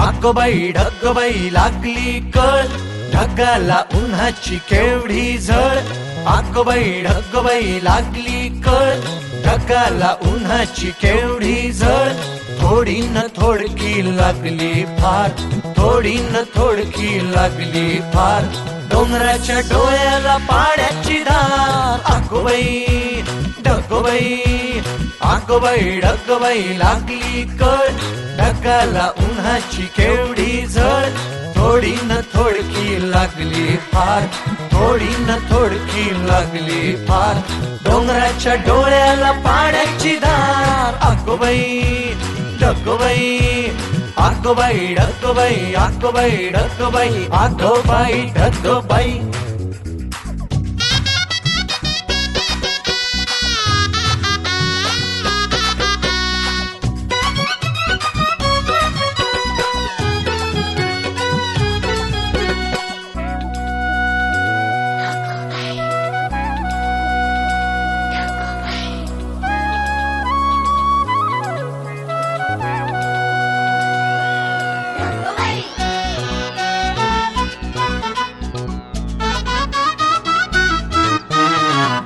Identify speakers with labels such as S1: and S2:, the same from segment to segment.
S1: अगोबाई ढगबाई लागली कळ, ढगाला उन्हाची केवढी झळ. अगोबाई ढगबाई लागली कळ, ढगाला उन्हाची केवढी झळ. थोडी न थोडकी लागली फार, थोडी न थोडकी लागली फार. डोंगराच्या डोळ्याला पाण्याची धार. अगोबाई ढगबाई, अगोबाई ढगबाई लागली कळ, ढगाला उन्हाची केवढी झळ. थोडी न थोडकी लागली फार, थोडी न थोडकी लागली फार. डोंगराच्या डोळ्याला पाण्याची धार. अगोबाई ढगबाई, अगोबाई ढगबाई, अगोबाई ढगबाई, अगोबाई ढगबाई.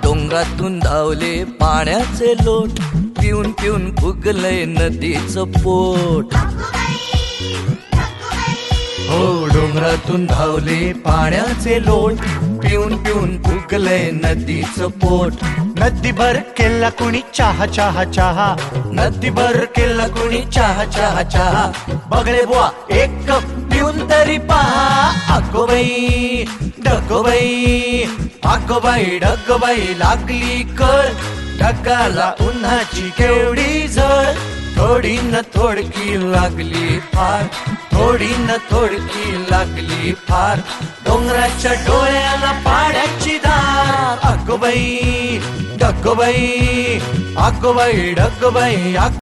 S1: डोंगरातून धावले पाण्याचे लोट, पिऊन पिऊन फुगलंय नदीचं पोट. हो डोंगरातून धावले पाण्याचे लोट, पिऊन पिऊन फुगलंय नदीचं पोट. नदीभर केला कुणी चहा चहा चहा, नदीभर केला कुणी चहा चहा चहा. बघले बुवा एक कप पिऊन तरी पहा. अगोबाई ढगबाई, अगोबाई ढगबाई लागली कळ, ढगाला उन्हाची केवढी झळ. थोडी न थोडकी लागली फार, थोडी न थोडकी लागली फार. डोंगराच्या डोळ्याला पाण्याची धार. अगोबाई ढगबाई, अगोबाई ढगबाई.